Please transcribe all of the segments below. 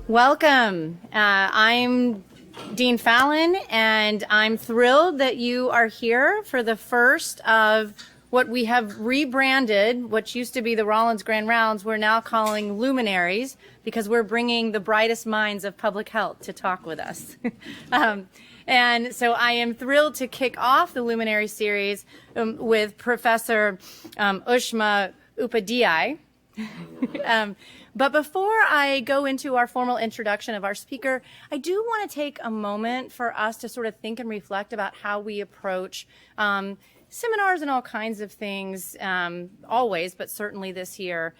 Welcome. I'm Dean Fallon, and I'm thrilled that you are here for the first of what we have rebranded, which used to be the Rollins Grand Rounds, we're now calling Luminaries, because we're bringing the brightest minds of public health to talk with us. And so I am thrilled to kick off the Luminary series with Professor Ushma Upadhyay. But before I go into our formal introduction of our speaker, I do want to take a moment for us to sort of think and reflect about how we approach seminars and all kinds of things, always, but certainly this year.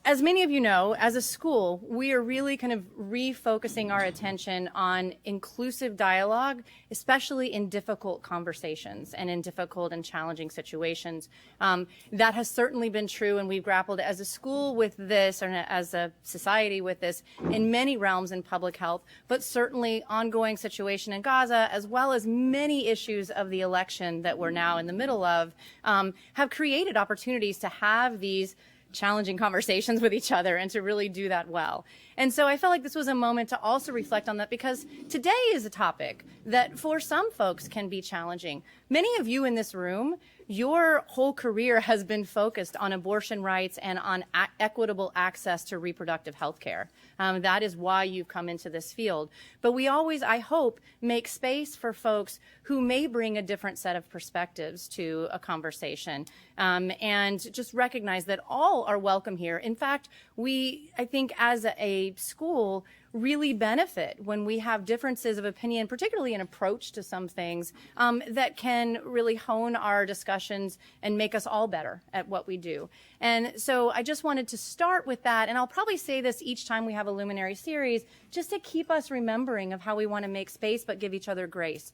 As many of you know, as a school, we are really kind of refocusing our attention on inclusive dialogue, especially in difficult conversations and in difficult and challenging situations. That has certainly been true, and we've grappled as a school with this, or as a society with this, in many realms in public health, but certainly ongoing situation in Gaza, as well as many issues of the election that we're now in the middle of, have created opportunities to have these challenging conversations with each other and to really do that well. And so I felt like this was a moment to also reflect on that, because today is a topic that for some folks can be challenging. Many of you in this room, your whole career has been focused on abortion rights and on equitable access to reproductive health care. That is why you've come into this field. But we always, I hope, make space for folks who may bring a different set of perspectives to a conversation, and just recognize that all are welcome here. In fact, we, I think, as a school, really benefit when we have differences of opinion, particularly in approach to some things, that can really hone our discussions and make us all better at what we do. And so I just wanted to start with that, and I'll probably say this each time we have a Luminary series, just to keep us remembering of how we want to make space but give each other grace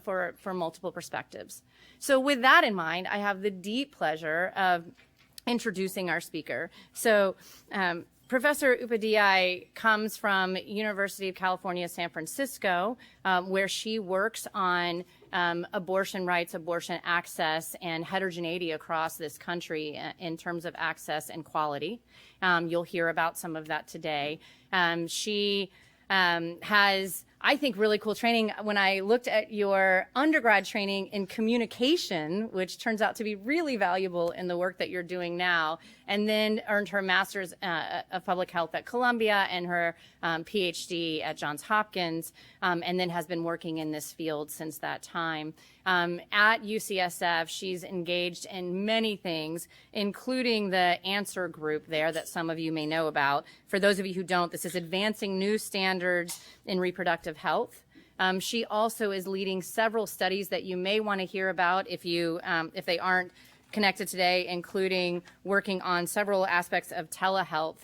for multiple perspectives. So with that in mind, I have the deep pleasure of introducing our speaker. So Professor Upadhyay comes from University of California, San Francisco, where she works on abortion rights, abortion access, and heterogeneity across this country in terms of access and quality. You'll hear about some of that today. She has, I think, really cool training. When I looked at your undergrad training in communication, which turns out to be really valuable in the work that you're doing now, and then earned her master's of public health at Columbia and her PhD at Johns Hopkins, and then has been working in this field since that time. At UCSF, she's engaged in many things, including the Answer group there that some of you may know about. For those of you who don't, this is Advancing New Standards in Reproductive Health. She also is leading several studies that you may want to hear about if they aren't connected today, including working on several aspects of telehealth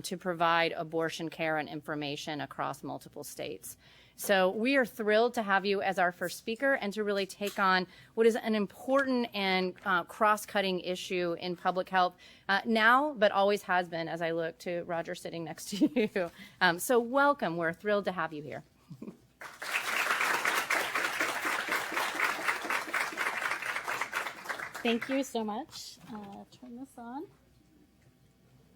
to provide abortion care and information across multiple states. So we are thrilled to have you as our first speaker and to really take on what is an important and cross-cutting issue in public health now, but always has been, as I look to Roger sitting next to you. So welcome. We're thrilled to have you here. Thank you so much. Turn this on.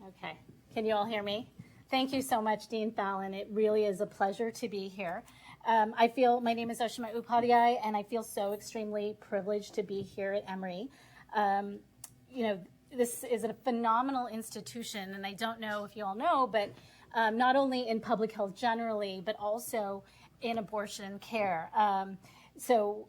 Okay. Can you all hear me? Thank you so much, Dean Fallon. It really is a pleasure to be here. My name is Ushma Upadhyay, and I feel so extremely privileged to be here at Emory. This is a phenomenal institution, and I don't know if you all know, but not only in public health generally, but also in abortion care. So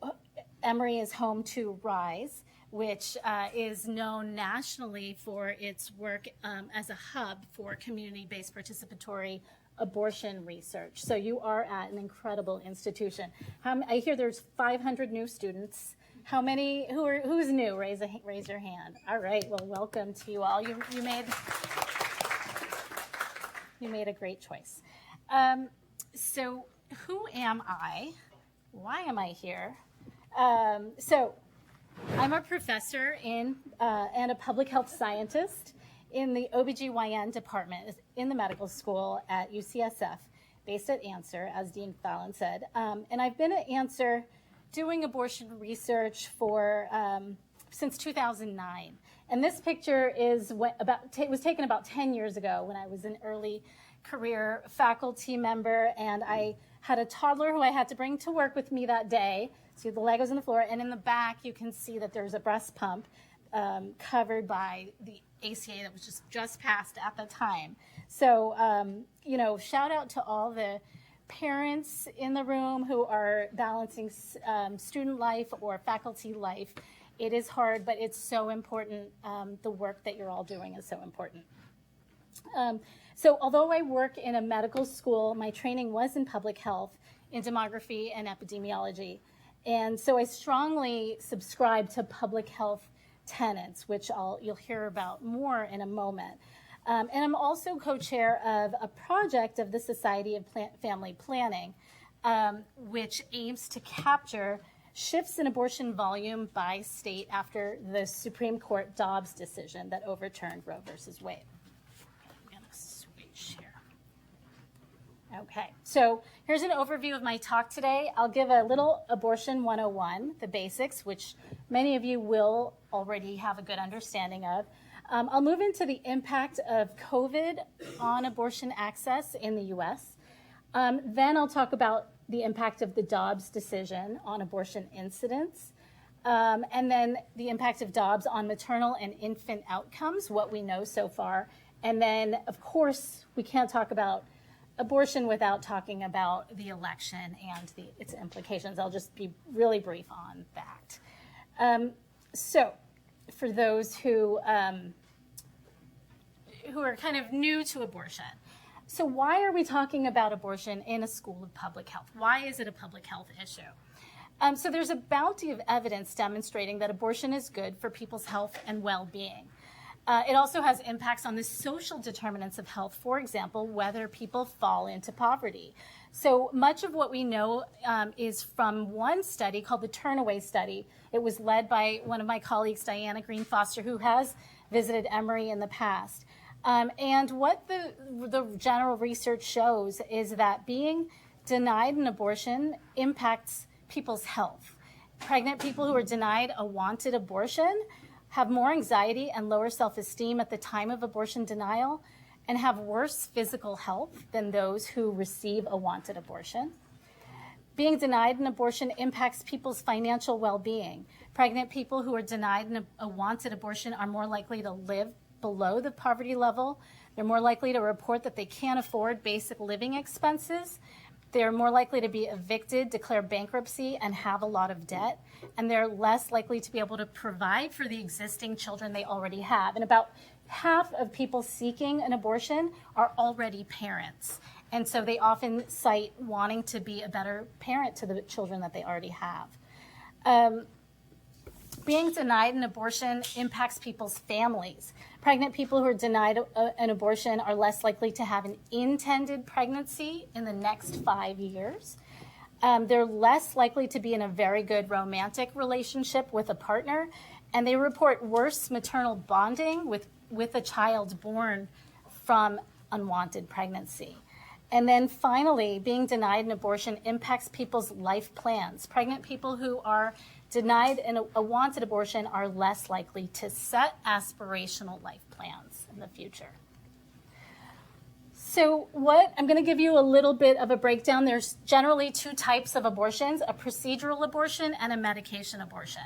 Emory is home to RISE, which is known nationally for its work as a hub for community-based participatory abortion research. So you are at an incredible institution. I hear there's 500 new students. How many? Who's new? Raise your hand. All right. Well, welcome to you all. You made a great choice. So who am I? Why am I here? So I'm a professor and a public health scientist in the OBGYN department in the medical school at UCSF, based at Answer, as Dean Fallon said. And I've been at Answer doing abortion research since 2009. And this picture is was taken about 10 years ago when I was an early career faculty member, and I had a toddler who I had to bring to work with me that day. So the Legos on the floor, and in the back you can see that there's a breast pump covered by the ACA that was just passed at the time. So, shout out to all the parents in the room who are balancing student life or faculty life. It is hard, but it's so important. The work that you're all doing is so important. So although I work in a medical school, my training was in public health, in demography and epidemiology. And so I strongly subscribe to public health tenets, which you'll hear about more in a moment. And I'm also co-chair of a project of the Society of Family Planning, which aims to capture shifts in abortion volume by state after the Supreme Court Dobbs decision that overturned Roe versus Wade. I'm going to switch here. Okay, so here's an overview of my talk today. I'll give a little abortion 101, the basics, which many of you will already have a good understanding of. I'll move into the impact of COVID on abortion access in the U.S. Then I'll talk about the impact of the Dobbs decision on abortion incidence, and then the impact of Dobbs on maternal and infant outcomes, what we know so far. And then, of course, we can't talk about abortion without talking about the election and its implications. I'll just be really brief on that. So for those who are kind of new to abortion, so why are we talking about abortion in a school of public health? Why is it a public health issue? So there's a bounty of evidence demonstrating that abortion is good for people's health and well-being. It also has impacts on the social determinants of health, for example, whether people fall into poverty. So much of what we know is from one study called the Turnaway Study. It was led by one of my colleagues, Diana Green Foster, who has visited Emory in the past. And what the general research shows is that being denied an abortion impacts people's health. Pregnant people who are denied a wanted abortion have more anxiety and lower self-esteem at the time of abortion denial and have worse physical health than those who receive a wanted abortion. Being denied an abortion impacts people's financial well-being. Pregnant people who are denied a wanted abortion are more likely to live below the poverty level. They're more likely to report that they can't afford basic living expenses. They're more likely to be evicted, declare bankruptcy, and have a lot of debt. And they're less likely to be able to provide for the existing children they already have. And about half of people seeking an abortion are already parents. And so they often cite wanting to be a better parent to the children that they already have. Being denied an abortion impacts people's families. Pregnant people who are denied an abortion are less likely to have an intended pregnancy in the next 5 years. They're less likely to be in a very good romantic relationship with a partner, and they report worse maternal bonding with a child born from unwanted pregnancy. And then finally, being denied an abortion impacts people's life plans. Pregnant people who are denied a wanted abortion are less likely to set aspirational life plans in the future. So I'm going to give you a little bit of a breakdown. There's generally two types of abortions, a procedural abortion and a medication abortion.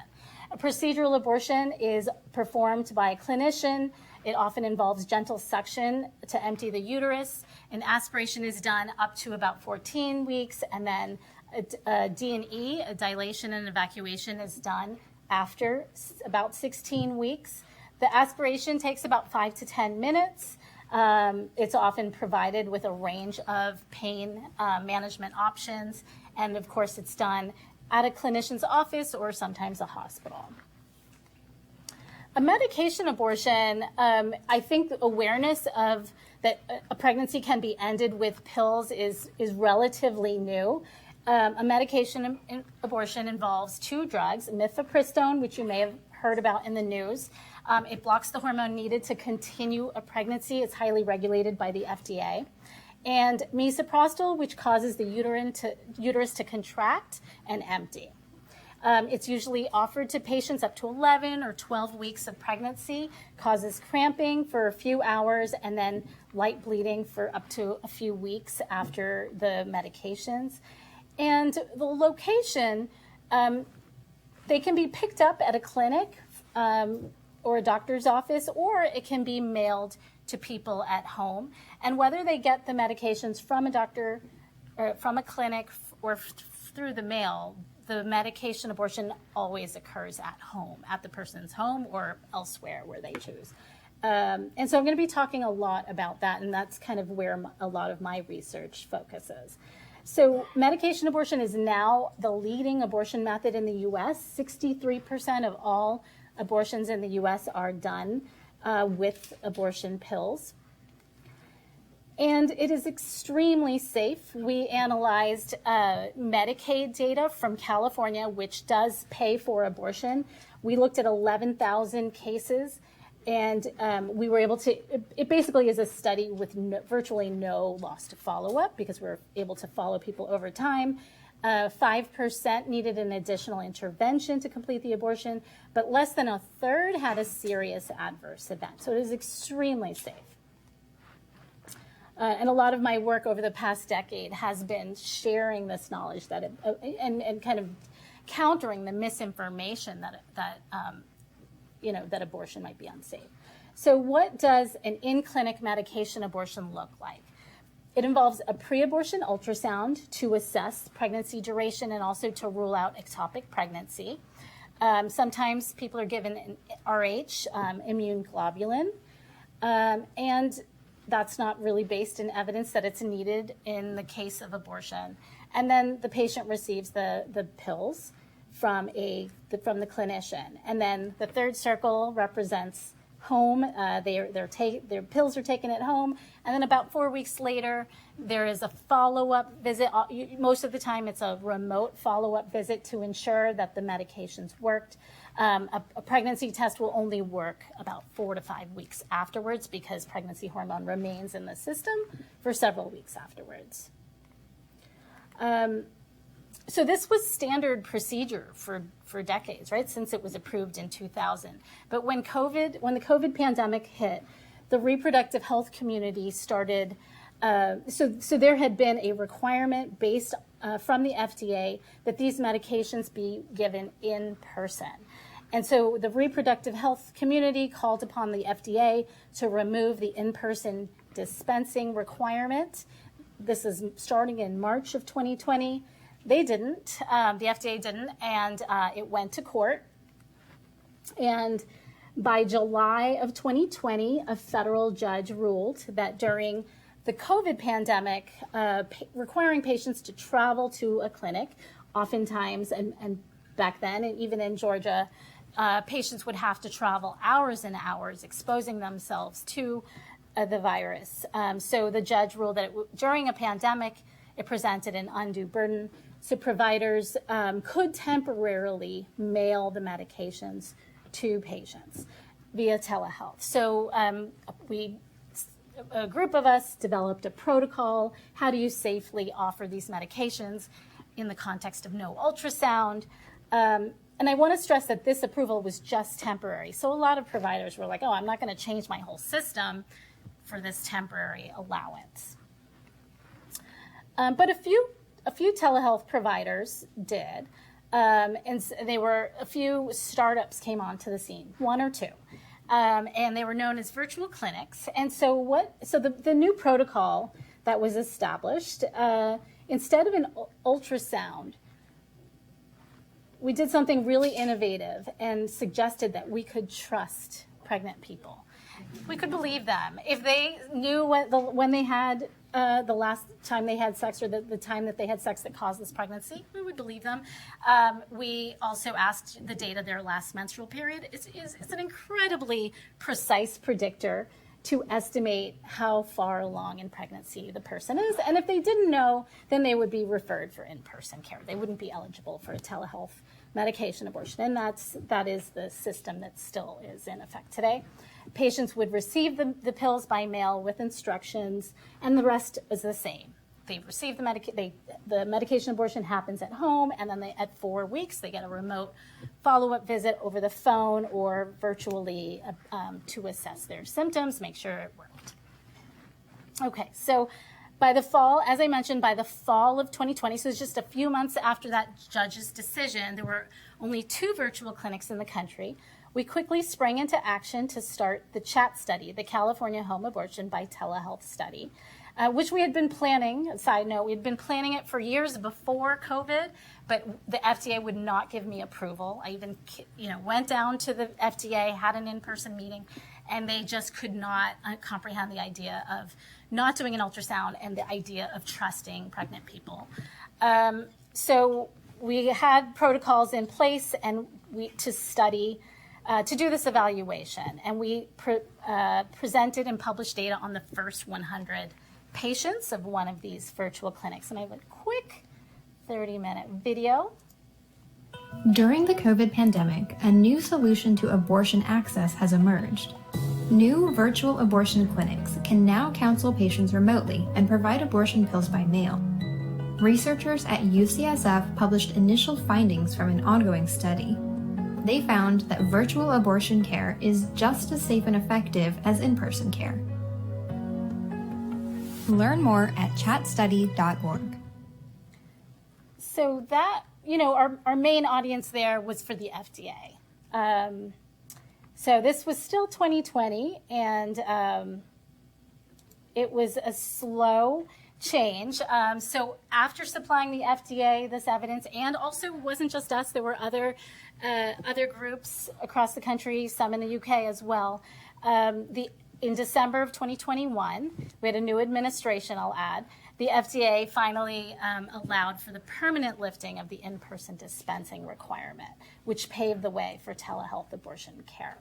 A procedural abortion is performed by a clinician. It often involves gentle suction to empty the uterus. An aspiration is done up to about 14 weeks, and then a D&E, a dilation and evacuation, is done after about 16 weeks. The aspiration takes about 5 to 10 minutes. It's often provided with a range of pain management options, and of course it's done at a clinician's office or sometimes a hospital. A medication abortion, I think awareness of that a pregnancy can be ended with pills is relatively new. A medication abortion involves two drugs, mifepristone, which you may have heard about in the news. It blocks the hormone needed to continue a pregnancy. It's highly regulated by the FDA. And misoprostol, which causes the uterus to contract and empty. It's usually offered to patients up to 11 or 12 weeks of pregnancy, causes cramping for a few hours, and then light bleeding for up to a few weeks after the medications. And the location, they can be picked up at a clinic or a doctor's office, or it can be mailed to people at home. And whether they get the medications from a doctor, or from a clinic, or through the mail, the medication abortion always occurs at home, at the person's home or elsewhere where they choose. And so I'm going to be talking a lot about that, and that's kind of where a lot of my research focuses. So medication abortion is now the leading abortion method in the U.S. 63% of all abortions in the U.S. are done with abortion pills. And it is extremely safe. We analyzed Medicaid data from California, which does pay for abortion. We looked at 11,000 cases, and we were able to, it basically is a study with virtually no loss to follow-up, because we're able to follow people over time. 5% needed an additional intervention to complete the abortion, but less than a third had a serious adverse event. So it is extremely safe. And a lot of my work over the past decade has been sharing this knowledge that and kind of countering the misinformation that abortion might be unsafe. So what does an in-clinic medication abortion look like? It involves a pre-abortion ultrasound to assess pregnancy duration and also to rule out ectopic pregnancy. Sometimes people are given an RH, immune globulin, and that's not really based in evidence that it's needed in the case of abortion. And then the patient receives the pills from the clinician. And then the third circle represents home. Their pills are taken at home. And then about 4 weeks later, there is a follow-up visit. Most of the time, it's a remote follow-up visit to ensure that the medications worked. A pregnancy test will only work about 4 to 5 weeks afterwards, because pregnancy hormone remains in the system for several weeks afterwards. So this was standard procedure for decades, right, since it was approved in 2000. But when the COVID pandemic hit, the reproductive health community started, so there had been a requirement based from the FDA that these medications be given in person. And so the reproductive health community called upon the FDA to remove the in-person dispensing requirement. This is starting in March of 2020. They didn't, the FDA didn't, and it went to court. And by July of 2020, a federal judge ruled that during the COVID pandemic, requiring patients to travel to a clinic, oftentimes, and back then, and even in Georgia, patients would have to travel hours and hours, exposing themselves to the virus. So the judge ruled that during a pandemic, it presented an undue burden. So providers could temporarily mail the medications to patients via telehealth. So a group of us developed a protocol. How do you safely offer these medications in the context of no ultrasound? And I want to stress that this approval was just temporary. So a lot of providers were like, oh, I'm not going to change my whole system for this temporary allowance. But a few telehealth providers did, and they were, a few startups came onto the scene, one or two, and they were known as virtual clinics. And so the new protocol that was established, instead of an ultrasound, we did something really innovative and suggested that we could trust pregnant people. We could believe them. If they knew when they had the last time they had sex, or the time that they had sex that caused this pregnancy, we would believe them. We also asked the date of their last menstrual period. It's an incredibly precise predictor to estimate how far along in pregnancy the person is. And if they didn't know, then they would be referred for in-person care. They wouldn't be eligible for a telehealth medication abortion. And that is the system that still is in effect today. Patients would receive the pills by mail with instructions, and the rest is the same. they receive the medication abortion happens at home, and then at 4 weeks they get a remote follow-up visit over the phone or virtually to assess their symptoms, make sure it worked. Okay, so by the fall, as I mentioned, by the fall of 2020, so it's just a few months after that judge's decision, there were only 2 virtual clinics in the country. We quickly sprang into action to start the CHAT study, the California Home Abortion by Telehealth Study, which we had been planning. Side note, we had been planning it for years before COVID, but the FDA would not give me approval. I even, went down to the FDA, had an in-person meeting, and they just could not comprehend the idea of not doing an ultrasound and the idea of trusting pregnant people. So we had protocols in place and to study, to do this evaluation. And we presented and published data on the first 100 patients of one of these virtual clinics. And I have a quick 30-minute video. During the COVID pandemic, a new solution to abortion access has emerged. New virtual abortion clinics can now counsel patients remotely and provide abortion pills by mail. Researchers at UCSF published initial findings from an ongoing study. They found that virtual abortion care is just as safe and effective as in-person care. Learn more at chatstudy.org. So that, our main audience there was for the FDA. So this was still 2020, and it was a slow change. So after supplying the FDA this evidence, and also it wasn't just us, there were other groups across the country, some in the UK as well. In December of 2021, we had a new administration, I'll add. The FDA finally allowed for the permanent lifting of the in-person dispensing requirement, which paved the way for telehealth abortion care.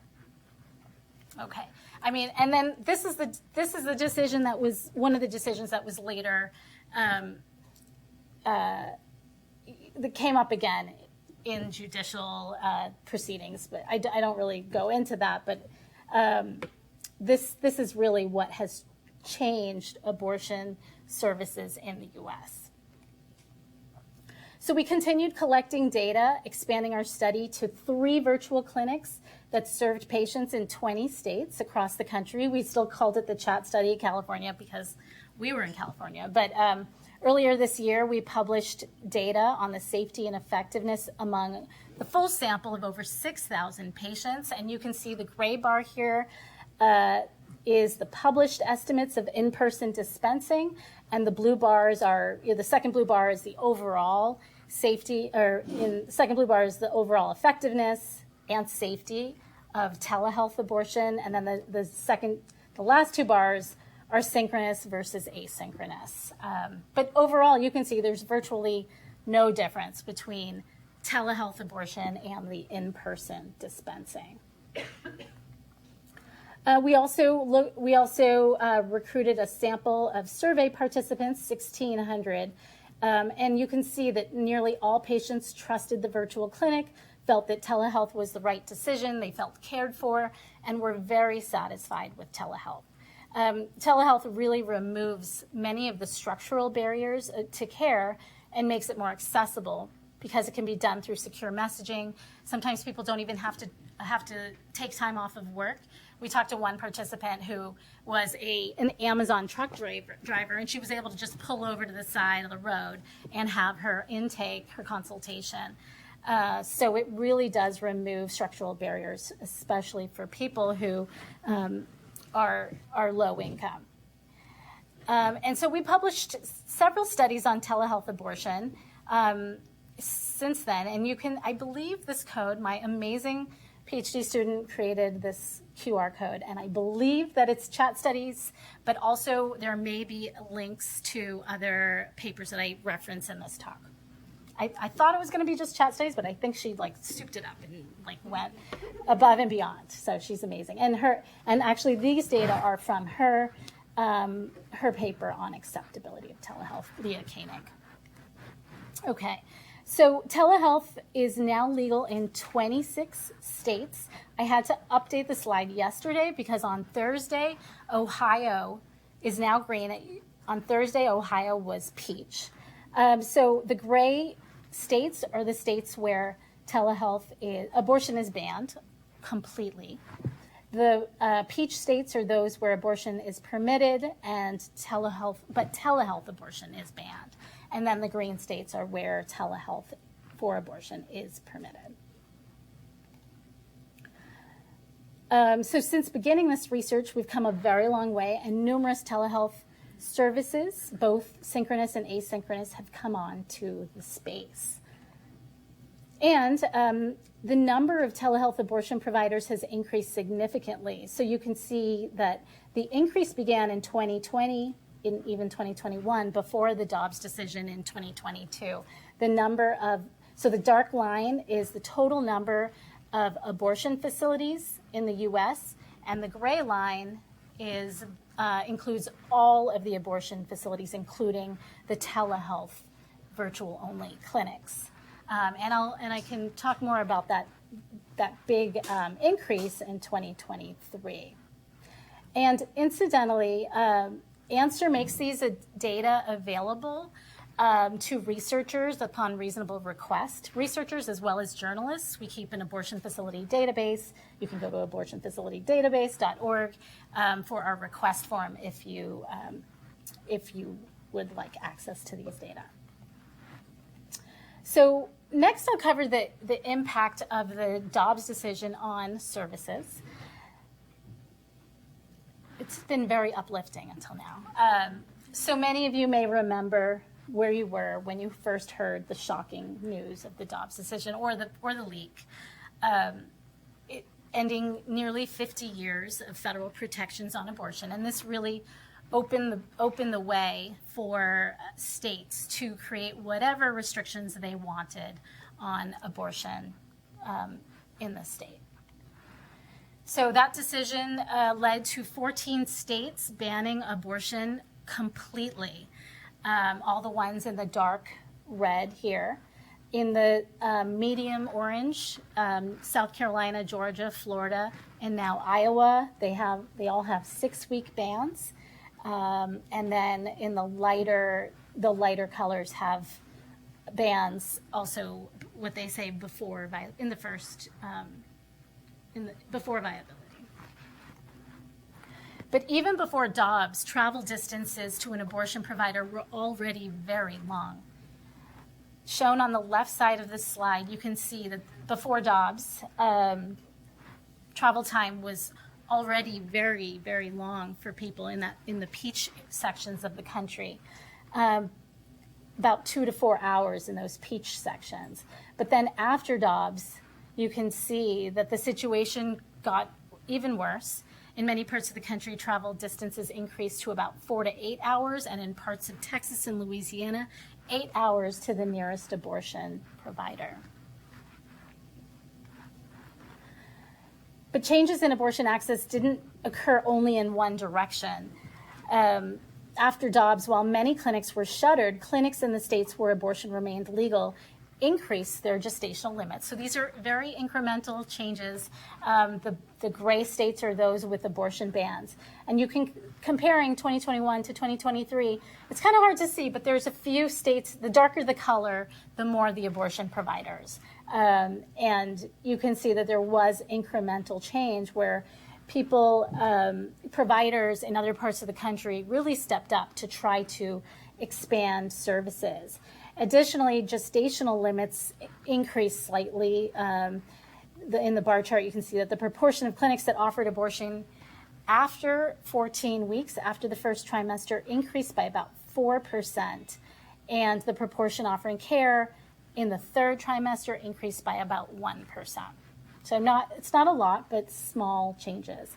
Okay, and then this is the decision that was one of the decisions that was later that came up again in judicial proceedings, but I don't really go into that. But this is really what has changed abortion services in the U.S. So we continued collecting data, expanding our study to 3 virtual clinics that served patients in 20 states across the country. We still called it the CHAT study, California, because we were in California. But earlier this year, we published data on the safety and effectiveness among the full sample of over 6,000 patients. And you can see the gray bar here is the published estimates of in-person dispensing, and the blue bars are, the second blue bar is the overall safety, the second blue bar is the overall effectiveness and safety of telehealth abortion, and then the last 2 bars are synchronous versus asynchronous. But overall, you can see there's virtually no difference between telehealth abortion and the in-person dispensing. We also recruited a sample of survey participants, 1,600, and you can see that nearly all patients trusted the virtual clinic, felt that telehealth was the right decision, they felt cared for, and were very satisfied with telehealth. Telehealth really removes many of the structural barriers to care and makes it more accessible because it can be done through secure messaging. Sometimes people don't even have to take time off of work. We talked to one participant who was an Amazon truck driver, and she was able to just pull over to the side of the road and have her intake, her consultation. So it really does remove structural barriers, especially for people who are low income. And so we published several studies on telehealth abortion since then, and I believe this code, my amazing PhD student created this QR code, and I believe that it's CHAT studies, but also there may be links to other papers that I reference in this talk. I thought it was going to be just CHAT studies, but I think she souped it up and went above and beyond. So she's amazing. And actually these data are from her paper on acceptability of telehealth via Koenig. Okay. So telehealth is now legal in 26 states. I had to update the slide yesterday because on Thursday, Ohio is now green. On Thursday, Ohio was peach. So the gray states are the states where abortion is banned completely. The peach states are those where abortion is permitted and telehealth abortion is banned. And then the green states are where telehealth for abortion is permitted. So since beginning this research, we've come a very long way, and numerous telehealth services, both synchronous and asynchronous, have come on to the space. And the number of telehealth abortion providers has increased significantly. So you can see that the increase began in 2020, in even 2021, before the Dobbs decision in 2022. So the dark line is the total number of abortion facilities in the U.S., and the gray line includes all of the abortion facilities, including the telehealth virtual-only clinics. And I can talk more about that big increase in 2023. And incidentally, Answer makes these data available to researchers upon reasonable request. Researchers as well as journalists. We keep an abortion facility database. You can go to abortionfacilitydatabase.org for our request form if you would like access to these data. So next I'll cover the impact of the Dobbs decision on services. It's been very uplifting until now. So many of you may remember where you were when you first heard the shocking news of the Dobbs decision or the leak, ending nearly 50 years of federal protections on abortion. And this really opened the way for states to create whatever restrictions they wanted on abortion in the state. So that decision led to 14 states banning abortion completely. All the ones in the dark red here. In the medium orange, South Carolina, Georgia, Florida, and now Iowa, they all have 6-week bans. And then in the lighter colors have bans also, what they say before viability. But even before Dobbs, travel distances to an abortion provider were already very long. Shown on the left side of this slide, you can see that before Dobbs, travel time was already very, very long for people in the peach sections of the country. About 2 to 4 hours in those peach sections. But then after Dobbs, you can see that the situation got even worse. In many parts of the country, travel distances increased to about 4 to 8 hours, and in parts of Texas and Louisiana, 8 hours to the nearest abortion provider. But changes in abortion access didn't occur only in one direction. After Dobbs, while many clinics were shuttered, clinics in the states where abortion remained legal increase their gestational limits. So these are very incremental changes. The gray states are those with abortion bans. And you can, comparing 2021 to 2023, it's kind of hard to see, but there's a few states, the darker the color, the more the abortion providers. And you can see that there was incremental change where people, providers in other parts of the country really stepped up to try to expand services. Additionally, gestational limits increased slightly. In the bar chart, you can see that the proportion of clinics that offered abortion after 14 weeks, after the first trimester, increased by about 4%. And the proportion offering care in the third trimester increased by about 1%. So it's not a lot, but small changes.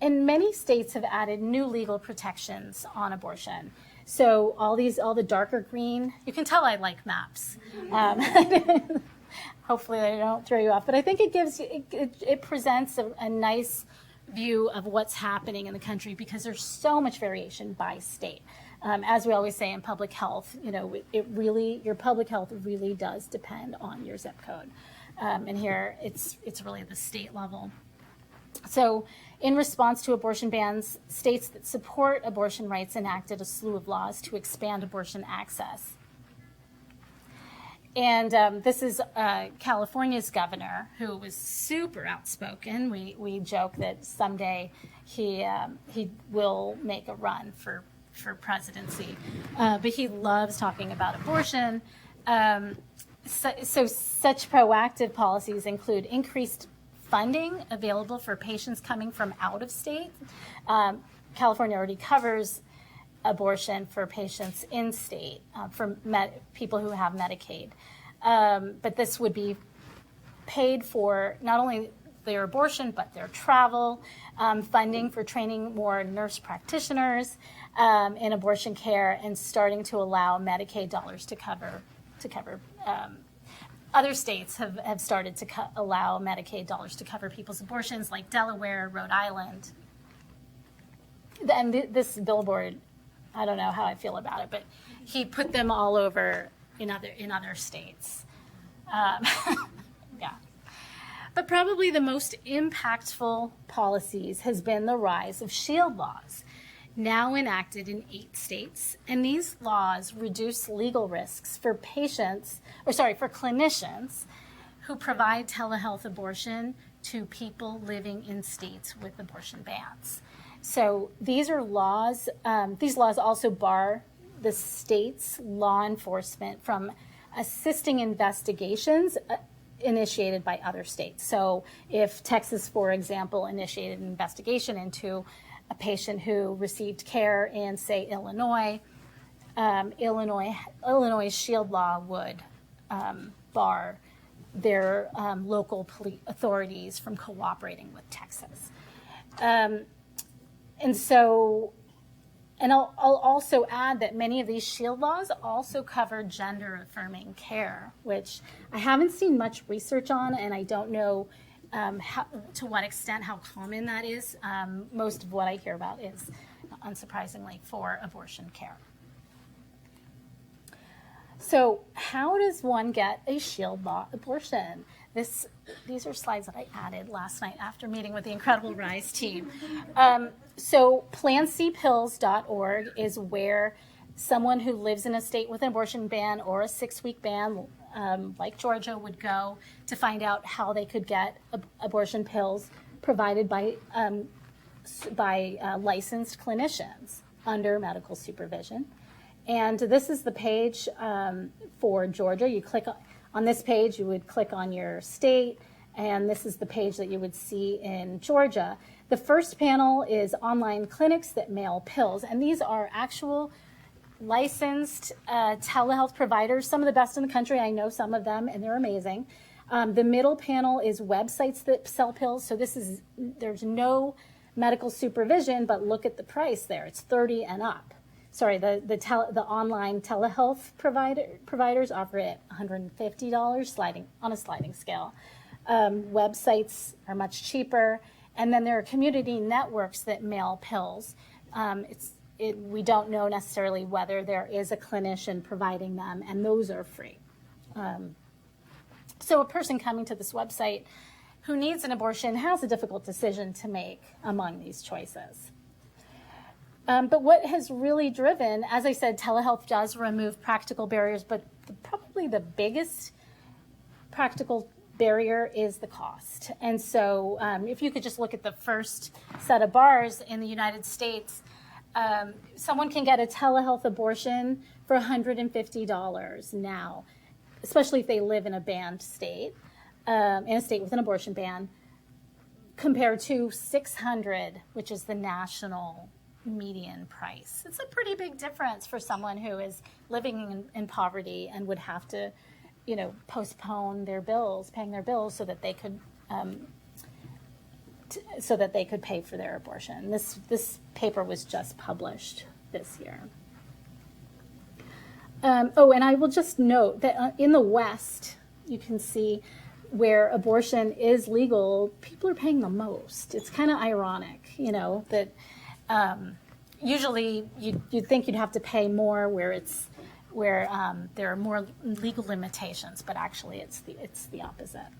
And many states have added new legal protections on abortion. So all the darker green, you can tell I like maps. Hopefully they don't throw you off. But I think it presents a nice view of what's happening in the country because there's so much variation by state. As we always say in public health, your public health really does depend on your zip code. And here it's really the state level. So in response to abortion bans, states that support abortion rights enacted a slew of laws to expand abortion access. And this is California's governor, who was super outspoken. We joke that someday he will make a run for presidency. But he loves talking about abortion. So such proactive policies include increased funding available for patients coming from out of state. California already covers abortion for patients in state, for people who have Medicaid. But this would be paid for not only their abortion, but their travel, funding for training more nurse practitioners in abortion care, and starting to allow Medicaid dollars to cover. Other states have started to allow Medicaid dollars to cover people's abortions, like Delaware, Rhode Island. And this billboard, I don't know how I feel about it, but he put them all over in other states. Yeah. But probably the most impactful policies has been the rise of shield laws, now enacted in 8 states. And these laws reduce legal risks for clinicians who provide telehealth abortion to people living in states with abortion bans. So these are laws. These laws also bar the state's law enforcement from assisting investigations initiated by other states. So if Texas, for example, initiated an investigation into a patient who received care in, say, Illinois, Illinois' shield law would bar their local police authorities from cooperating with Texas. And I'll also add that many of these shield laws also cover gender-affirming care, which I haven't seen much research on, and I don't know to what extent, how common that is. Most of what I hear about is, unsurprisingly, for abortion care. So how does one get a shield law abortion? These are slides that I added last night after meeting with the incredible RISE team. So plancpills.org is where someone who lives in a state with an abortion ban or a 6-week ban, like Georgia, would go to find out how they could get abortion pills provided by licensed clinicians under medical supervision. And this is the page for Georgia. You click on this page, you would click on your state, and this is the page that you would see in Georgia. The first panel is online clinics that mail pills, and these are actual licensed telehealth providers, some of the best in the country. I know some of them, and they're amazing. The middle panel is websites that sell pills. So there's no medical supervision, but look at the price there. It's $30 and up. Sorry, the online telehealth providers offer it $150 on a sliding scale. Websites are much cheaper, and then there are community networks that mail pills. We don't know necessarily whether there is a clinician providing them, and those are free. So a person coming to this website who needs an abortion has a difficult decision to make among these choices. But what has really driven, as I said, telehealth does remove practical barriers, but probably the biggest practical barrier is the cost. And so if you could just look at the first set of bars in the United States, someone can get a telehealth abortion for $150 now, especially if they live in a banned state, in a state with an abortion ban, compared to $600, which is the national median price. It's a pretty big difference for someone who is living in poverty and would have to, postpone their bills, paying their bills, so that they could pay for their abortion. This paper was just published this year. And I will just note that in the West, you can see where abortion is legal, people are paying the most. It's kind of ironic, that usually you'd think you'd have to pay more where there are more legal limitations, but actually it's the opposite.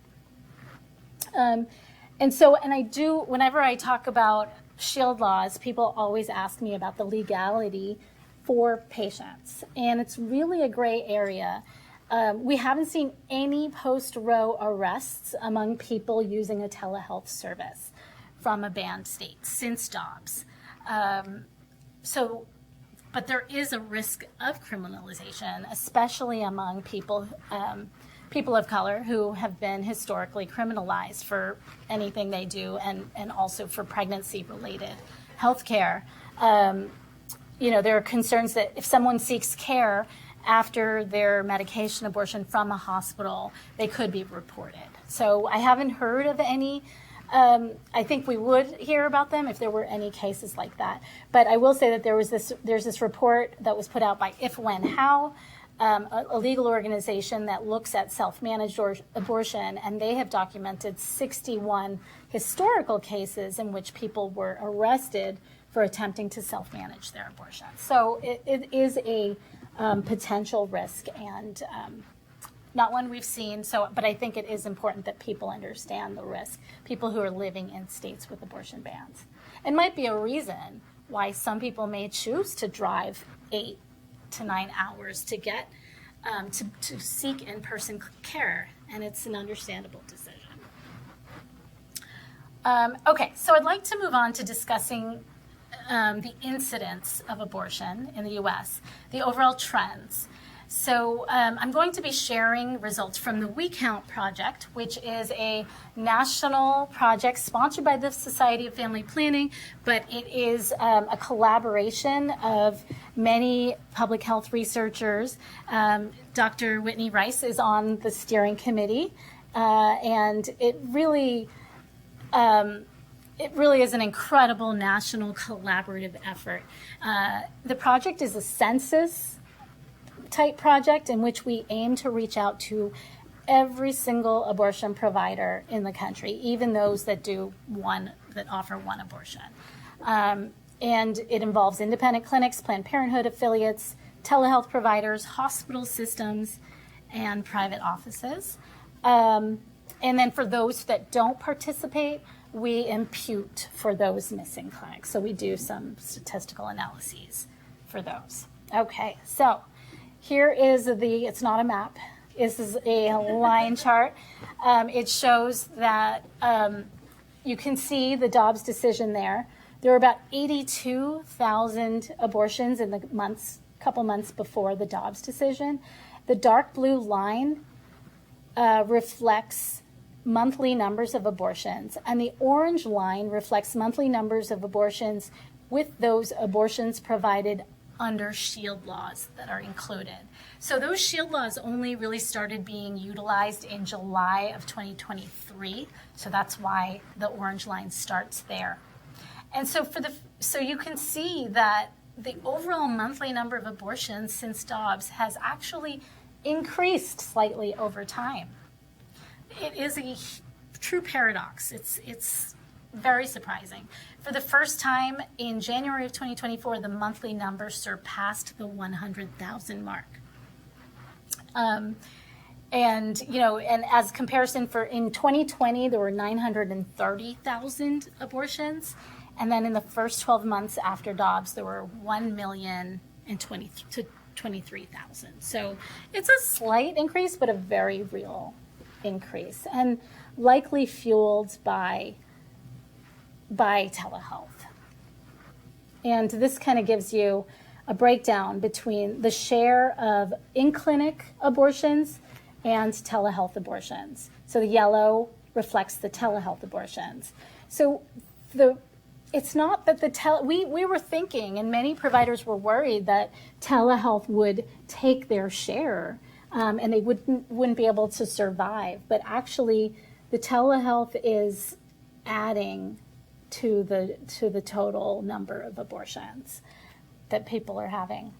And I do, whenever I talk about shield laws, people always ask me about the legality for patients. And it's really a gray area. We haven't seen any post-Roe arrests among people using a telehealth service from a banned state since Dobbs. But there is a risk of criminalization, especially among people of color who have been historically criminalized for anything they do, and also for pregnancy-related health care. There are concerns that if someone seeks care after their medication abortion from a hospital, they could be reported. So I haven't heard of any. I think we would hear about them if there were any cases like that. But I will say that there's this report that was put out by If, When, How, a legal organization that looks at self-managed abortion, and they have documented 61 historical cases in which people were arrested for attempting to self-manage their abortion. So it is a potential risk, and not one we've seen. But I think it is important that people understand the risk, people who are living in states with abortion bans. It might be a reason why some people may choose to drive 8 to 9 hours to get to seek in-person care, and it's an understandable decision. Okay, so I'd like to move on to discussing the incidence of abortion in the U.S., the overall trends. So I'm going to be sharing results from the We Count project, which is a national project sponsored by the Society of Family Planning, but it is a collaboration of many public health researchers. Dr. Whitney Rice is on the steering committee, and it really is an incredible national collaborative effort. The project is a census type project in which we aim to reach out to every single abortion provider in the country, even those that offer one abortion. And it involves independent clinics, Planned Parenthood affiliates, telehealth providers, hospital systems, and private offices. And then for those that don't participate, we impute for those missing clinics. So we do some statistical analyses for those. Okay, so here is it's not a map, this is a line chart. It shows that you can see the Dobbs decision there. There were about 82,000 abortions in the couple months before the Dobbs decision. The dark blue line reflects monthly numbers of abortions, and the orange line reflects monthly numbers of abortions with those abortions provided under shield laws that are included. So those shield laws only really started being utilized in July of 2023. So that's why the orange line starts there. And so you can see that the overall monthly number of abortions since Dobbs has actually increased slightly over time. It is a true paradox. It's very surprising. For the first time in January of 2024, the monthly number surpassed the 100,000 mark. And as comparison, in 2020, there were 930,000 abortions. And then in the first 12 months after Dobbs, there were 1,023,000. So it's a slight increase, but a very real increase, and likely fueled by telehealth. And this kind of gives you a breakdown between the share of in-clinic abortions and telehealth abortions. So the yellow reflects the telehealth abortions. So it's not that we were thinking, and many providers were worried that telehealth would take their share, and they wouldn't be able to survive. But actually, the telehealth is adding to the total number of abortions that people are having.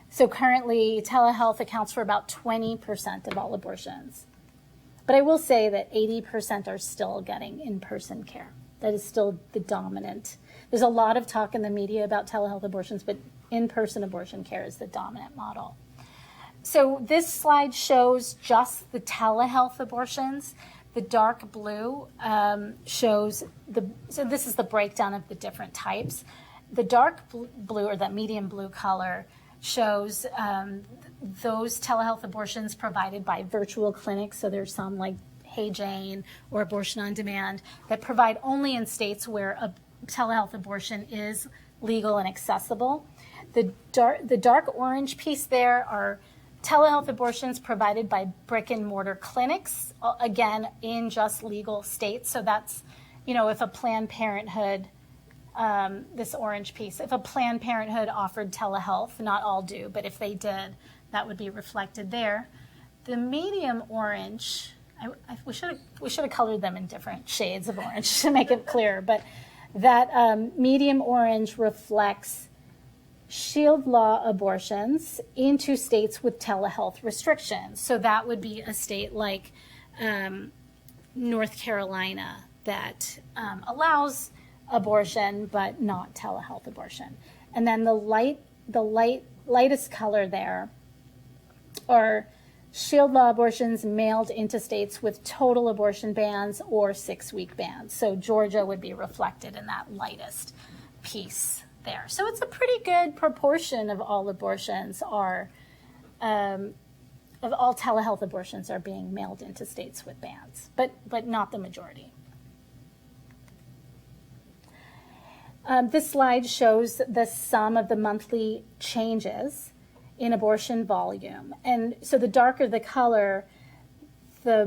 So currently, telehealth accounts for about 20% of all abortions. But I will say that 80% are still getting in-person care. That is still the dominant. There's a lot of talk in the media about telehealth abortions, but in-person abortion care is the dominant model. So this slide shows just the telehealth abortions. The dark blue shows so this is the breakdown of the different types. The dark blue, or the medium blue color, shows those telehealth abortions provided by virtual clinics. So there's some like Hey Jane or Abortion on Demand that provide only in states where a telehealth abortion is legal and accessible. The dark orange piece there are telehealth abortions provided by brick and mortar clinics, again, in just legal states. So that's, if a Planned Parenthood, this orange piece, if a Planned Parenthood offered telehealth, not all do, but if they did, that would be reflected there. The medium orange, we should have colored them in different shades of orange to make it clear, but that medium orange reflects Shield law abortions into states with telehealth restrictions. So that would be a state like North Carolina that allows abortion but not telehealth abortion. And then the lightest color there are Shield law abortions mailed into states with total abortion bans or 6-week bans. So Georgia would be reflected in that lightest piece there. So it's a pretty good proportion of all abortions are, of all telehealth abortions are being mailed into states with bans, but not the majority. This slide shows the sum of the monthly changes in abortion volume. And so the darker the color, the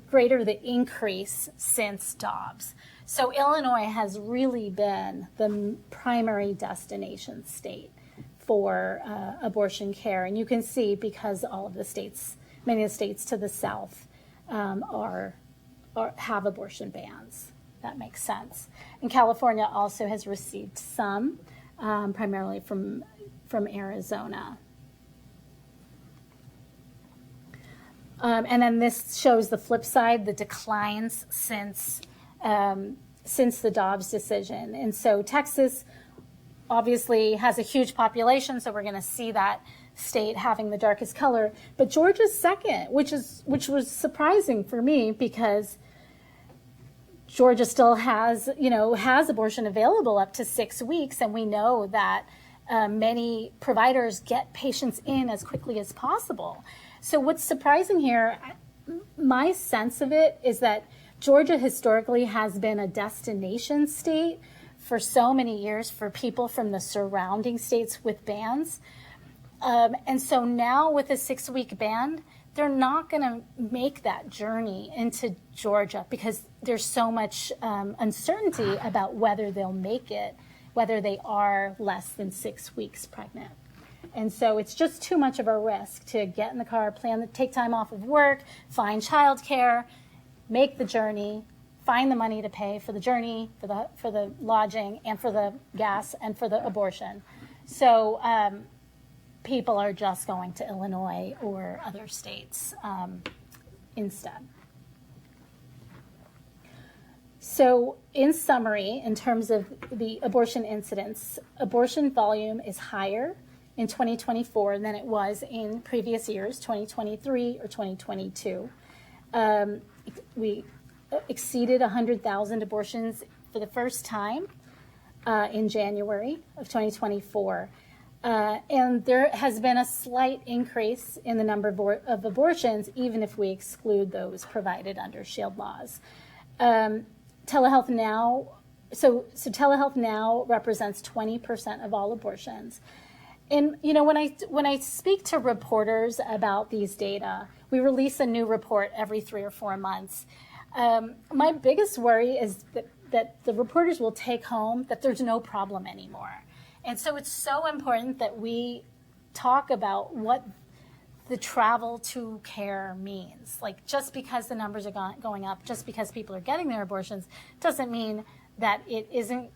greater the increase since Dobbs. So Illinois has really been the primary destination state for abortion care. And you can see because all of the states, many of the states to the south have abortion bans. That makes sense. And California also has received some, primarily from Arizona. And then this shows the flip side, the declines since the Dobbs decision. And so Texas obviously has a huge population, so we're going to see that state having the darkest color. But Georgia's second, which was surprising for me because Georgia still has abortion available up to 6 weeks, and we know that many providers get patients in as quickly as possible. So what's surprising here, my sense of it is that Georgia historically has been a destination state for so many years for people from the surrounding states with bans. And so now with a 6-week ban, they're not going to make that journey into Georgia because there's so much uncertainty about whether they'll make it, whether they are less than 6 weeks pregnant. And so it's just too much of a risk to get in the car, take time off of work, find childcare, make the journey, find the money to pay for the journey, for the lodging, and for the gas, and for the abortion. So people are just going to Illinois or other states instead. So in summary, in terms of the abortion incidence, abortion volume is higher in 2024 than it was in previous years, 2023 or 2022. We exceeded 100,000 abortions for the first time in January of 2024. And there has been a slight increase in the number of abortions, even if we exclude those provided under Shield laws. Telehealth now represents 20% of all abortions. And when I speak to reporters about these data, we release a new report every 3 or 4 months. My biggest worry is that the reporters will take home that there's no problem anymore. And so it's so important that we talk about what the travel to care means. Like, just because the numbers are going up, just because people are getting their abortions, doesn't mean that it isn't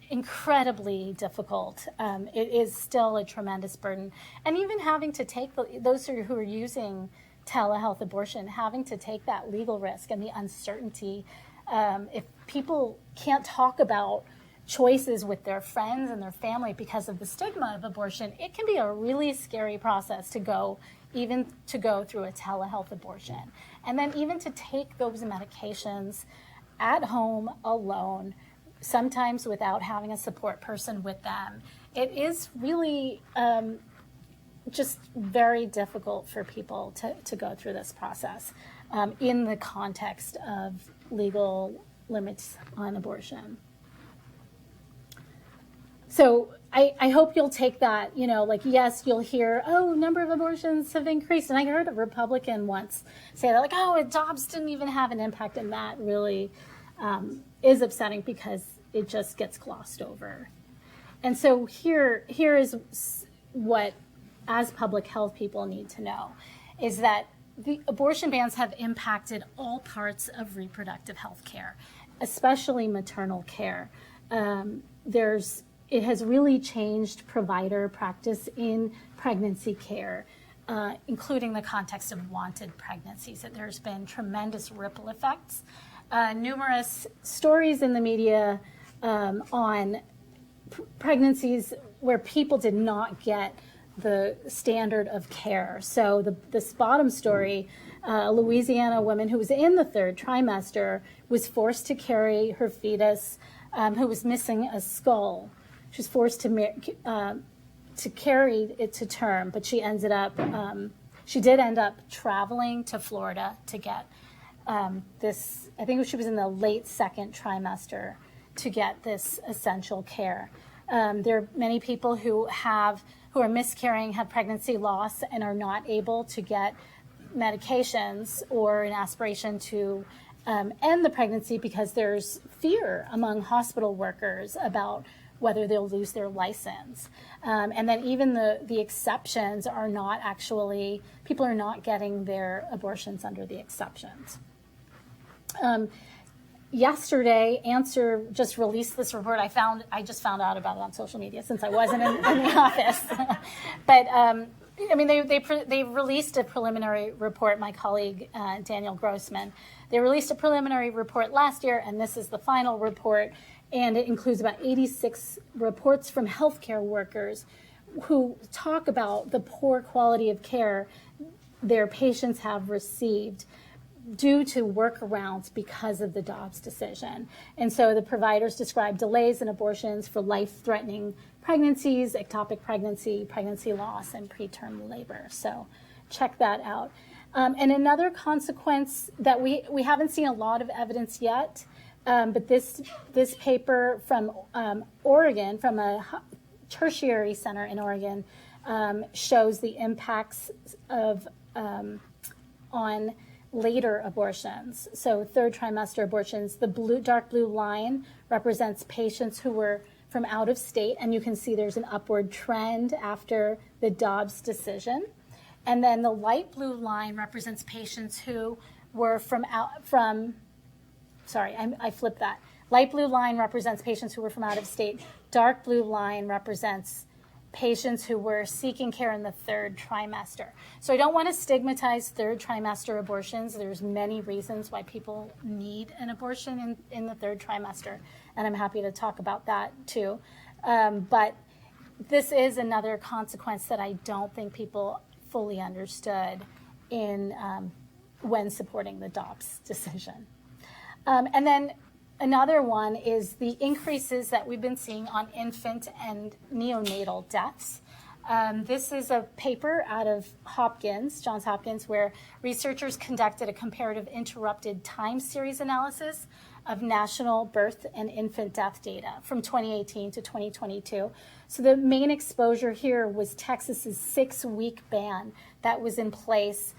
incredibly difficult. It is still a tremendous burden. And even having to take those who are using telehealth abortion, having to take that legal risk and the uncertainty. If people can't talk about choices with their friends and their family because of the stigma of abortion, it can be a really scary process to go through a telehealth abortion. And then even to take those medications at home alone, sometimes without having a support person with them. It is really just very difficult for people to go through this process in the context of legal limits on abortion. So I hope you'll take that, yes, you'll hear, number of abortions have increased. And I heard a Republican once say that, Dobbs didn't even have an impact. And that really is upsetting because it just gets glossed over. And so here is what, as public health people need to know, is that the abortion bans have impacted all parts of reproductive health care, especially maternal care. It has really changed provider practice in pregnancy care, including the context of wanted pregnancies. That there's been tremendous ripple effects. Numerous stories in the media on pregnancies where people did not get the standard of care. So this bottom story, a Louisiana woman who was in the third trimester was forced to carry her fetus who was missing a skull. She was forced to carry it to term, but she did end up traveling to Florida to get this. I think she was in the late second trimester to get this essential care. There are many people who are miscarrying, have pregnancy loss, and are not able to get medications or an aspiration to end the pregnancy because there's fear among hospital workers about whether they'll lose their license. And then even the exceptions are not actually, people are not getting their abortions under the exceptions. Yesterday, Answer just released this report. I just found out about it on social media since I wasn't in the office. But they released a preliminary report. My colleague Daniel Grossman, they released a preliminary report last year, and this is the final report. And it includes about 86 reports from healthcare workers who talk about the poor quality of care their patients have received due to workarounds because of the Dobbs decision. And so the providers describe delays in abortions for life-threatening pregnancies, ectopic pregnancy, pregnancy loss, and preterm labor. So check that out. And another consequence that we haven't seen a lot of evidence yet, but this paper from Oregon, from a tertiary center in Oregon, shows the impacts of on later abortions. So third trimester abortions, the dark blue line represents patients who were from out of state, and you can see there's an upward trend after the Dobbs decision. And then the light blue line represents patients who were I flipped that. Light blue line represents patients who were from out of state. Dark blue line represents patients who were seeking care in the third trimester. So I don't want to stigmatize third trimester abortions. There's many reasons why people need an abortion in the third trimester, and I'm happy to talk about that too. But this is another consequence that I don't think people fully understood when supporting the Dobbs decision. And then another one is the increases that we've been seeing on infant and neonatal deaths. This is a paper out of Johns Hopkins, where researchers conducted a comparative interrupted time series analysis of national birth and infant death data from 2018 to 2022. So the main exposure here was Texas's 6-week ban that was in place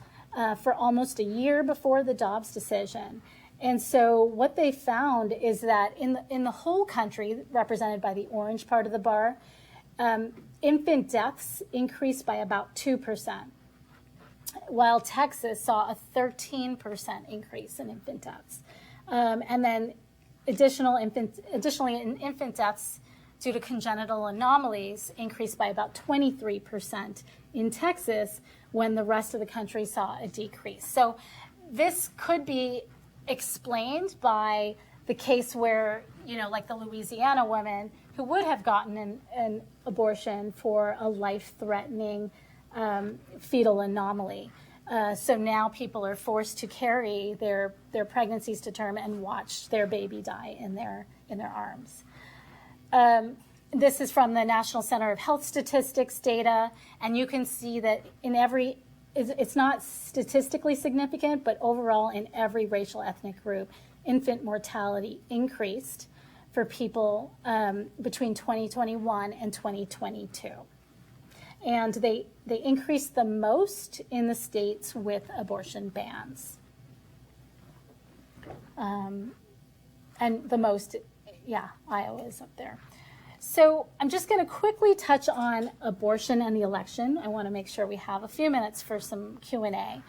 for almost a year before the Dobbs decision. And so what they found is that in the whole country, represented by the orange part of the bar, infant deaths increased by about 2%, while Texas saw a 13% increase in infant deaths. And then additionally, infant deaths due to congenital anomalies increased by about 23% in Texas, when the rest of the country saw a decrease. So this could be explained by the case where, like the Louisiana woman who would have gotten an abortion for a life-threatening fetal anomaly. So now people are forced to carry their pregnancies to term and watch their baby die in their arms. This is from the National Center of Health Statistics data, and you can see that it's not statistically significant, but overall in every racial ethnic group, infant mortality increased for people between 2021 and 2022. And they increased the most in the states with abortion bans. And the most, Iowa is up there. So I'm just going to quickly touch on abortion and the election. I want to make sure we have a few minutes for some Q&A.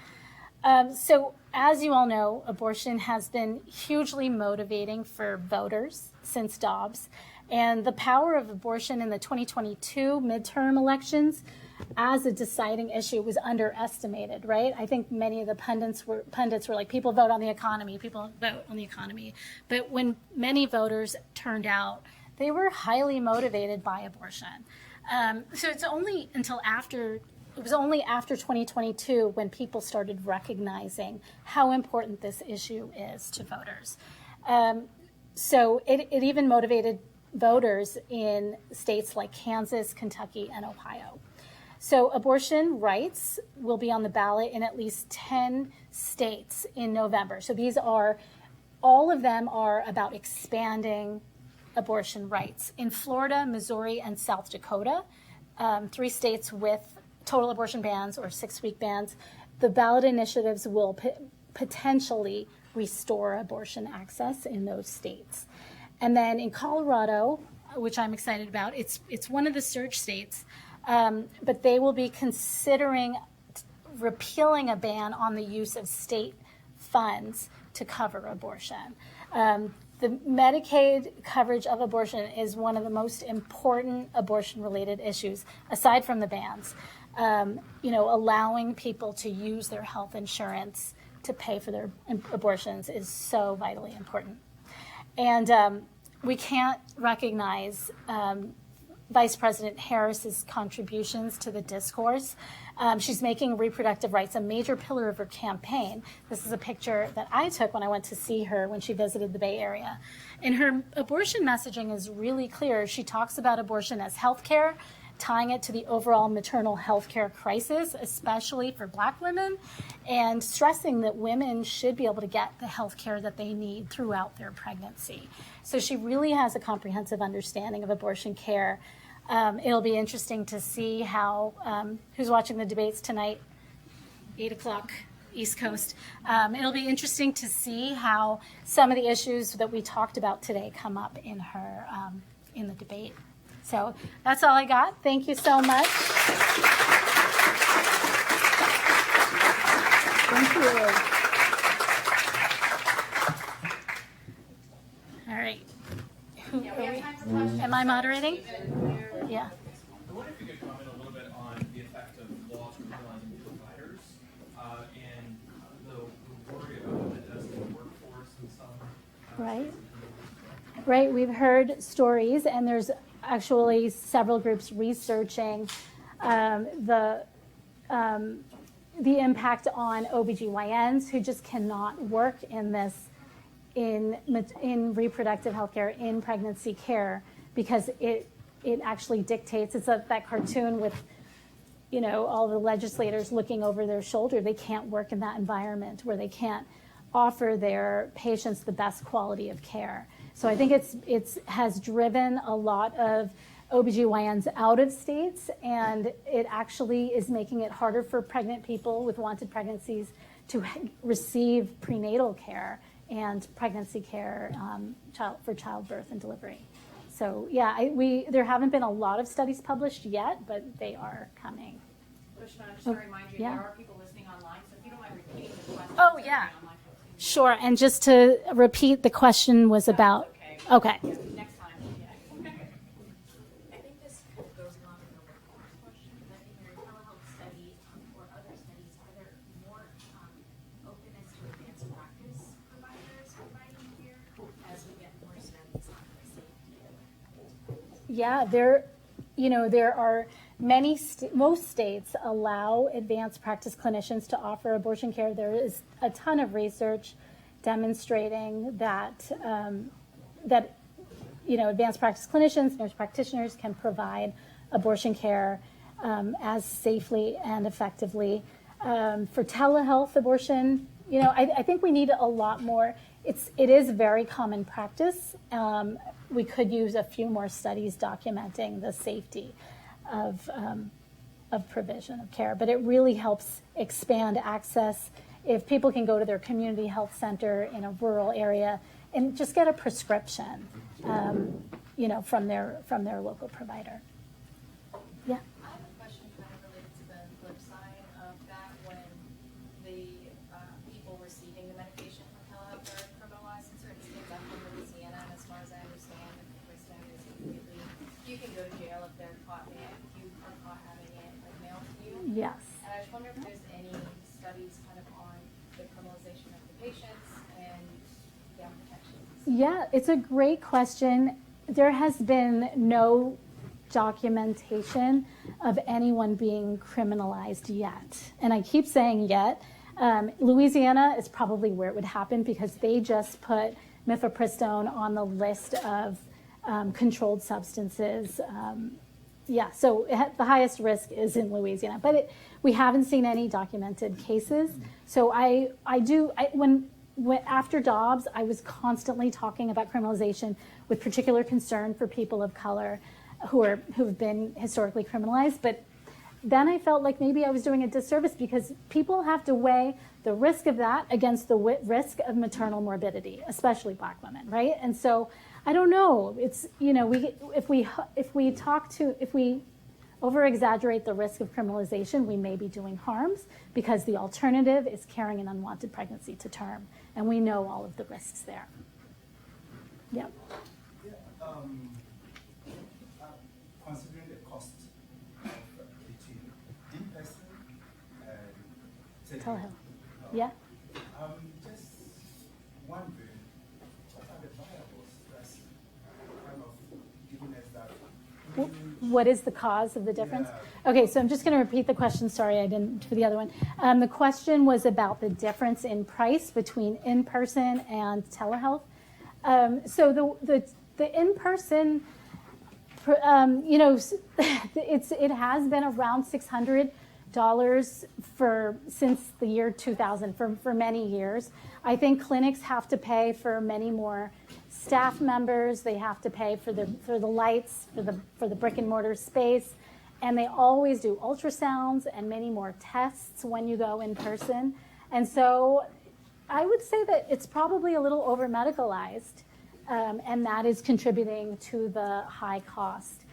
So as you all know, abortion has been hugely motivating for voters since Dobbs. And the power of abortion in the 2022 midterm elections as a deciding issue was underestimated, right? I think many of the pundits were like, people vote on the economy, But when many voters turned out, they were highly motivated by abortion. So it was only after 2022 when people started recognizing how important this issue is to voters. So it even motivated voters in states like Kansas, Kentucky, and Ohio. So abortion rights will be on the ballot in at least 10 states in November. So all of them are about expanding abortion rights. In Florida, Missouri, and South Dakota, 3 states with total abortion bans or 6-week bans, the ballot initiatives will potentially restore abortion access in those states. And then in Colorado, which I'm excited about, it's one of the surge states, but they will be considering repealing a ban on the use of state funds to cover abortion. The Medicaid coverage of abortion is one of the most important abortion-related issues, aside from the bans. Allowing people to use their health insurance to pay for their abortions is so vitally important. And we can't recognize Vice President Harris's contributions to the discourse. She's making reproductive rights a major pillar of her campaign. This is a picture that I took when I went to see her when she visited the Bay Area. And her abortion messaging is really clear. She talks about abortion as health care, tying it to the overall maternal health care crisis, especially for Black women, and stressing that women should be able to get the health care that they need throughout their pregnancy. So she really has a comprehensive understanding of abortion care. It'll be interesting to see how, who's watching the debates tonight, 8 o'clock East Coast. It'll be interesting to see how some of the issues that we talked about today come up in her, in the debate. So that's all I got. Thank you so much. Thank you. All right. Am I moderating? Yeah. I wonder if you could comment a little bit on the effect of laws criminalizing providers and the worry about what it does to the workforce and some. Right. Right. We've heard stories, and there's actually several groups researching the impact on OBGYNs who just cannot work in this in reproductive health care, in pregnancy care, because it actually dictates. It's that cartoon with, all the legislators looking over their shoulder. They can't work in that environment where they can't offer their patients the best quality of care. So I think it has driven a lot of OBGYNs out of states, and it actually is making it harder for pregnant people with wanted pregnancies to receive prenatal care and pregnancy care for childbirth and delivery. So yeah, there haven't been a lot of studies published yet, but they are coming. Ushma, just to remind you, yeah. There are people listening online, so if you don't mind repeating the question. Oh, yeah. Sure, and just to repeat, the question was about, okay. Next time. Yeah. I think this kind of goes along with the workforce question, but in your telehealth study or other studies, are there more openness to advanced practice providers providing care as we get more studies on this? Yeah, there are most states allow advanced practice clinicians to offer abortion care. There is a ton of research demonstrating that advanced practice clinicians, nurse practitioners can provide abortion care as safely and effectively. For telehealth abortion, I think we need a lot more. It is very common practice. We could use a few more studies documenting the safety of provision of care, but it really helps expand access. If people can go to their community health center in a rural area and just get a prescription, from their local provider. Yeah. I have a question kind of related to the flip side of that when the people receiving the medication from telehealth are criminalized in certain states. I'm from Louisiana, and as far as I understand, the first time is immediately you can go to jail if they're caught having it like mailed to you. Yes. And I just wonder if there's any studies kind of on the criminalization of the patients and protections. Yeah, it's a great question. There has been no documentation of anyone being criminalized yet. And I keep saying yet. Louisiana is probably where it would happen because they just put mifepristone on the list of controlled substances. So the highest risk is in Louisiana. But we haven't seen any documented cases. So after Dobbs, I was constantly talking about criminalization with particular concern for people of color who have been historically criminalized. But then I felt like maybe I was doing a disservice because people have to weigh the risk of that against the risk of maternal morbidity, especially Black women, right? And so I don't know. It's if we over-exaggerate the risk of criminalization, we may be doing harms because the alternative is carrying an unwanted pregnancy to term, and we know all of the risks there. Yeah. Considering the cost of between in-person and Telehealth. Yeah. Just wondering, what are the variables that's kind of giving us that? What is the cause of the difference? Yeah. Okay, so I'm just going to repeat the question. Sorry, I didn't for the other one. The question was about the difference in price between in-person and telehealth. So the in-person, it has been around $600 since the year 2000 for many years. I think clinics have to pay for many more staff members. They have to pay for the lights, for the brick and mortar space, and they always do ultrasounds and many more tests when you go in person. And so I would say that it's probably a little over medicalized, and that is contributing to the high cost.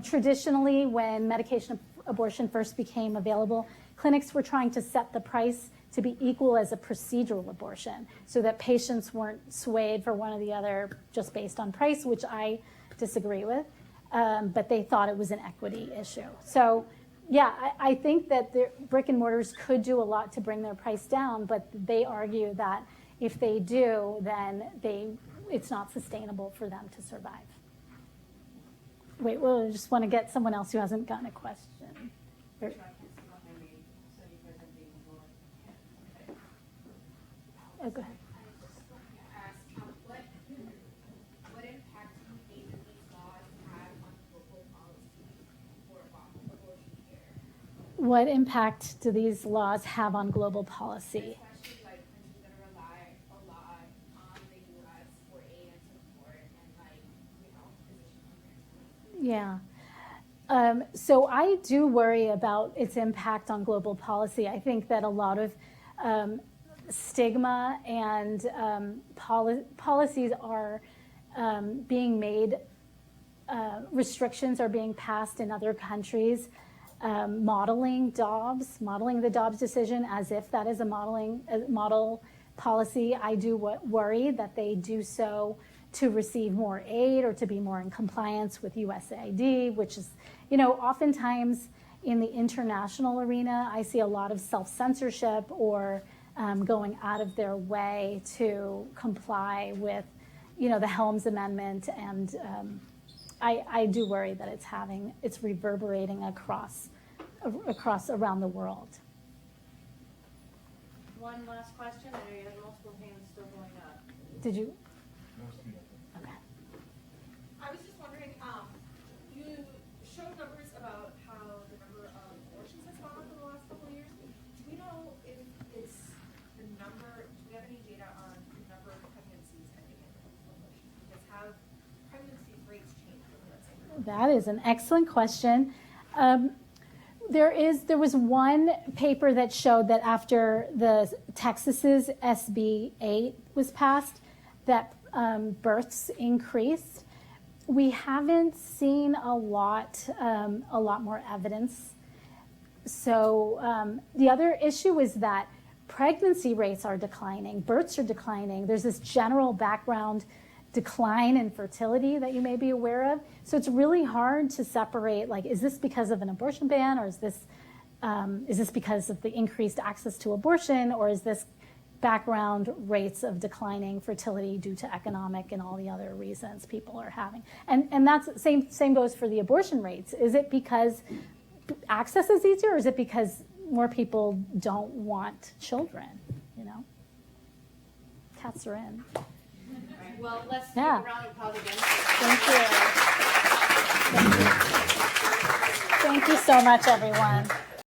Traditionally, when medication abortion first became available, clinics were trying to set the price to be equal as a procedural abortion so that patients weren't swayed for one or the other just based on price, which I disagree with, but they thought it was an equity issue. So yeah, I think that the brick and mortars could do a lot to bring their price down, but they argue that if they do, then it's not sustainable for them to survive. Wait, I just want to get someone else who hasn't gotten a question. Oh, go ahead. I just want to ask, what impact do you think that these laws have on local policy for abortion care? What impact do these laws have on global policy? Especially like countries that rely a lot on the U.S. for aid and support and physician. Yeah. So I do worry about its impact on global policy. I think that a lot of stigma and policies are being made, restrictions are being passed in other countries, modeling the Dobbs decision as if that is a model policy. I do worry that they do so to receive more aid or to be more in compliance with USAID, which is, oftentimes in the international arena, I see a lot of self-censorship or going out of their way to comply with, the Helms Amendment and I do worry that it's reverberating across around the world. One last question. I know you have multiple hands still going up. Did you? Okay. I was just wondering, you showed numbers about how the number of abortions has gone up in the last couple of years. Do we know if it's the number, do we have any data on the number of pregnancies ending in abortions? Because have pregnancy rates changed over that same period? That is an excellent question. There was one paper that showed that after the Texas's SB 8 was passed, that births increased. We haven't seen a lot more evidence. So the other issue is that pregnancy rates are declining, births are declining. There's this general background decline in fertility that you may be aware of. So it's really hard to separate, like, is this because of an abortion ban, or is this because of the increased access to abortion, or is this background rates of declining fertility due to economic and all the other reasons people are having? And that's same goes for the abortion rates. Is it because access is easier, or is it because more people don't want children? You know, cats are in. Well, let's Yeah. give a round of applause again. Thank you. Thank you so much, everyone.